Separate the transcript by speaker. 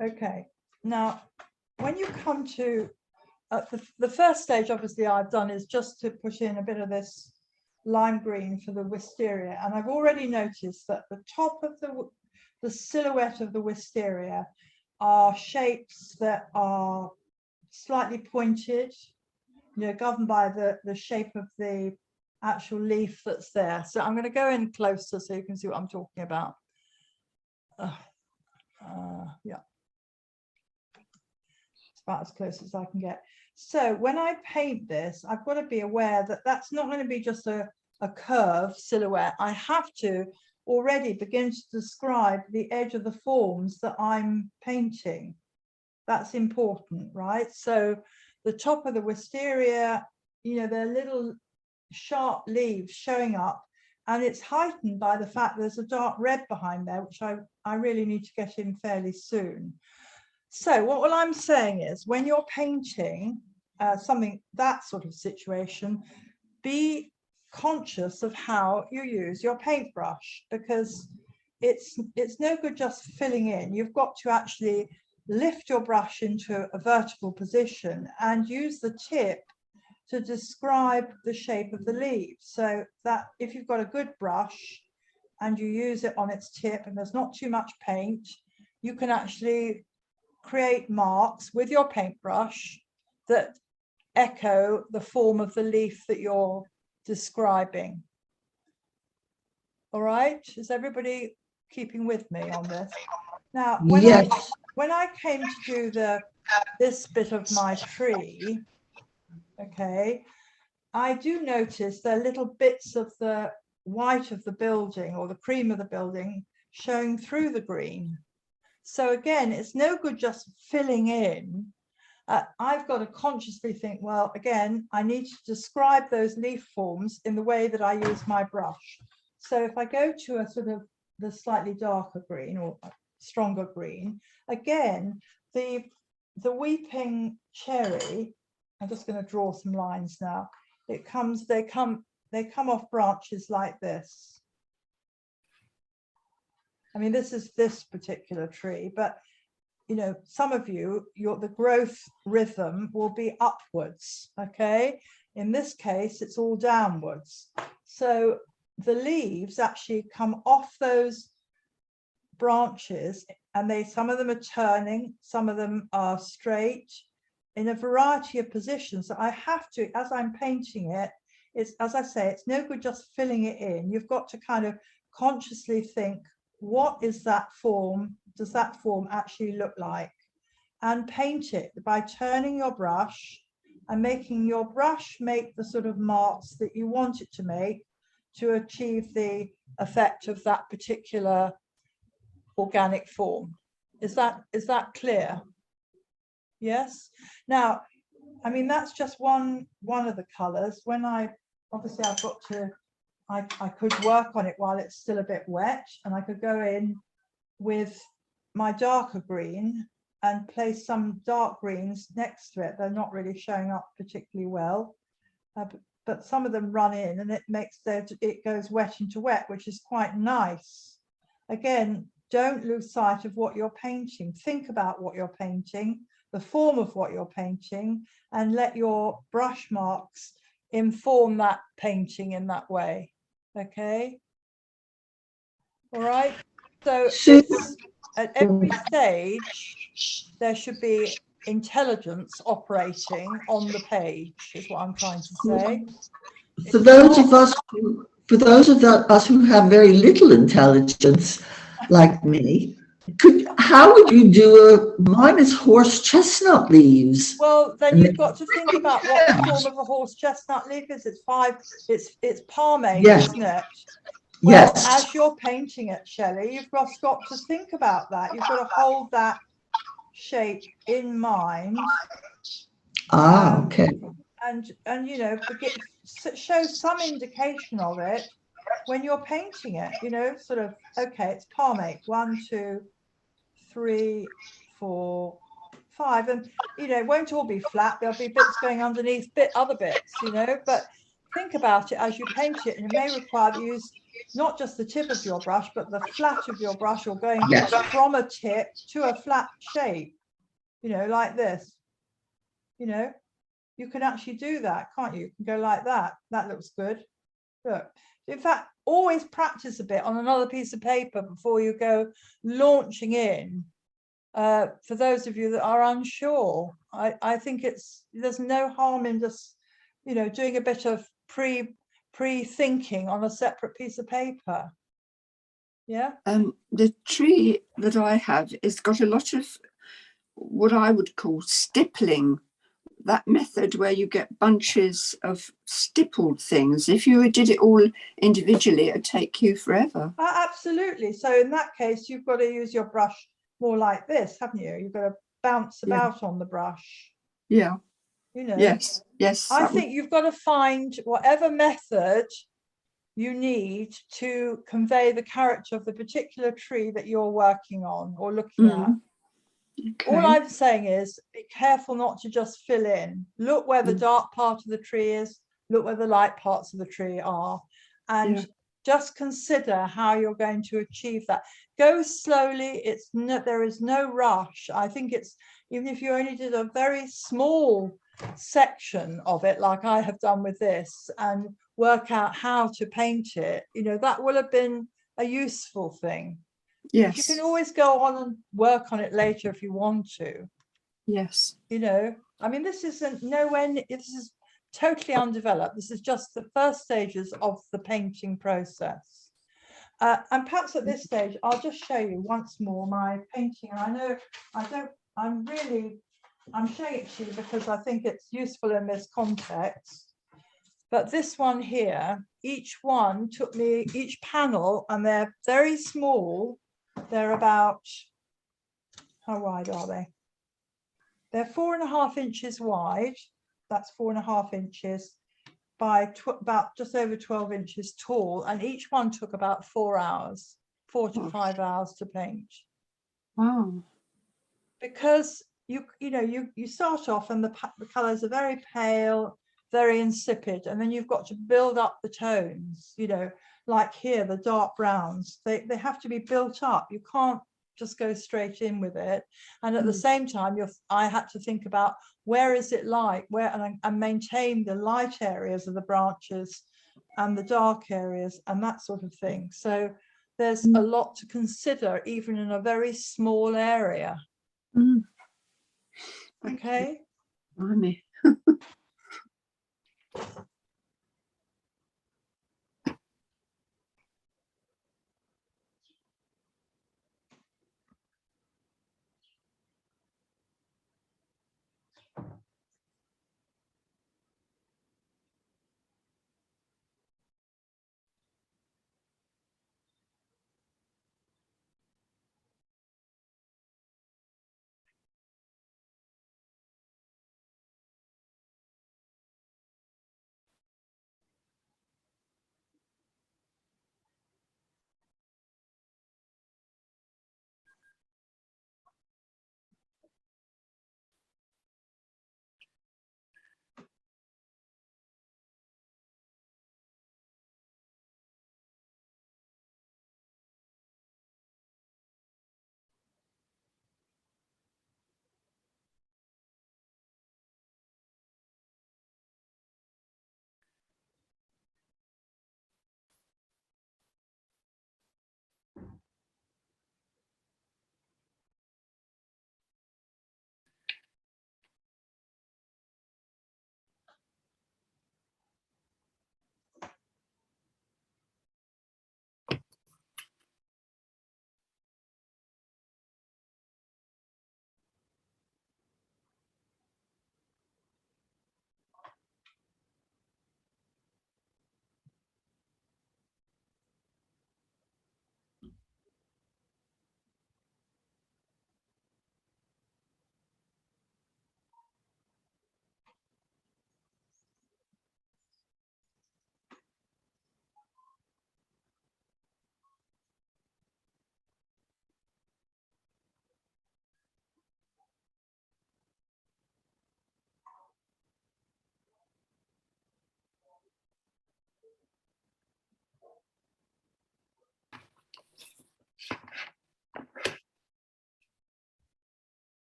Speaker 1: Okay, now when you come to the first stage, obviously I've done is just to put in a bit of this lime green for the wisteria, and I've already noticed that the top of the silhouette of the wisteria are shapes that are slightly pointed, you know, governed by the shape of the actual leaf that's there. So I'm going to go in closer so you can see what I'm talking about. Yeah, it's about as close as I can get. So when I paint this, I've got to be aware that that's not going to be just a curve silhouette. I have to already begin to describe the edge of the forms that I'm painting. That's important, right? So the top of the wisteria, you know, they're little sharp leaves showing up, and it's heightened by the fact there's a dark red behind there, which I really need to get in fairly soon. So what I'm saying is, when you're painting something, that sort of situation, be conscious of how you use your paintbrush, because it's no good just filling in. You've got to actually lift your brush into a vertical position and use the tip to describe the shape of the leaves, so that if you've got a good brush and you use it on its tip and there's not too much paint, you can actually create marks with your paintbrush that echo the form of the leaf that you're describing. All right, is everybody keeping with me on this? Now, when I came to do this bit of my tree, okay, I do notice there are little bits of the white of the building or the cream of the building showing through the green. So again, it's no good just filling in. I've got to consciously think, well, again, I need to describe those leaf forms in the way that I use my brush. So if I go to a sort of the slightly darker green or stronger green, again, the weeping cherry, I'm just going to draw some lines now. They come off branches like this. I mean, this is this particular tree, but you know, some of you, the growth rhythm will be upwards, okay? In this case, it's all downwards. So the leaves actually come off those branches, and some of them are turning, some of them are straight, in a variety of positions. So I have to, as I'm painting it, it's, as I say, it's no good just filling it in. You've got to kind of consciously think, what is that form? Does that form actually look like? And paint it by turning your brush and making your brush make the sort of marks that you want it to make to achieve the effect of that particular organic form. Is that clear? Yes. Now, I mean, that's just one of the colors. When obviously I've got to, I could work on it while it's still a bit wet, and I could go in with my darker green and place some dark greens next to it. They're not really showing up particularly well, but some of them run in, and it goes wet into wet, which is quite nice. Again, don't lose sight of what you're painting. Think about what you're painting, the form of what you're painting, and let your brush marks inform that painting in that way. Okay. All right. So at every stage, there should be intelligence operating on the page, is what I'm trying to say.
Speaker 2: For those of us who have very little intelligence, like me, how would you do mine is horse chestnut leaves?
Speaker 1: Well, then you've got to think about what the form of a horse chestnut leaf is. It's palmate, isn't it? Well, yes. As you're painting it, Shelley, you've just got to think about that. You've got to hold that shape in mind.
Speaker 2: Okay.
Speaker 1: And you know, show some indication of it when you're painting it. You know, sort of, okay, it's palmate. 1, 2, 3, 4, 5, and you know, it won't all be flat. There'll be bits going underneath other bits, you know, but think about it as you paint it, and it may require that you use not just the tip of your brush, but the flat of your brush, or going
Speaker 2: Yes.
Speaker 1: from a tip to a flat shape, you know, like this. You know, you can actually do that, can't you? You can go like that. That looks good. Look, in fact, always practice a bit on another piece of paper before you go launching in. For those of you that are unsure, I think there's no harm in just, you know, doing a bit of pre-thinking on a separate piece of paper. Yeah.
Speaker 3: The tree that I have has got a lot of what I would call stippling. That method where you get bunches of stippled things. If you did it all individually, it'd take you forever.
Speaker 1: Absolutely. So in that case, you've got to use your brush more like this, haven't you? You've got to bounce about on the brush.
Speaker 3: Yeah.
Speaker 1: You know.
Speaker 3: Yes. Yes.
Speaker 1: I think you've got to find whatever method you need to convey the character of the particular tree that you're working on or looking at.
Speaker 3: Okay.
Speaker 1: All I'm saying is be careful not to just fill in. Look where the dark part of the tree is, look where the light parts of the tree are, and just consider how you're going to achieve that. Go slowly. There is no rush. I think it's, even if you only did a very small section of it, like I have done with this, and work out how to paint it, you know, that will have been a useful thing.
Speaker 3: Yes.
Speaker 1: You can always go on and work on it later if you want to.
Speaker 3: Yes.
Speaker 1: You know, I mean, this isn't nowhere, this is totally undeveloped. This is just the first stages of the painting process. And perhaps at this stage, I'll just show you once more my painting. I know I'm showing it to you because I think it's useful in this context. But this one here, each one took me, each panel, and they're very small. They're about, how wide are they? They're 4.5 inches wide. That's 4.5 inches by about just over 12 inches tall. And each one took about 4 hours, 4 to 5 hours to paint.
Speaker 3: Wow.
Speaker 1: Because you start off and the colors are very pale, very insipid, and then you've got to build up the tones, you know, like here, the dark browns, they have to be built up. You can't just go straight in with it. And at the same time, I had to think about where is it light, and maintain the light areas of the branches and the dark areas and that sort of thing. So there's a lot to consider, even in a very small area. Okay.
Speaker 3: Blimey.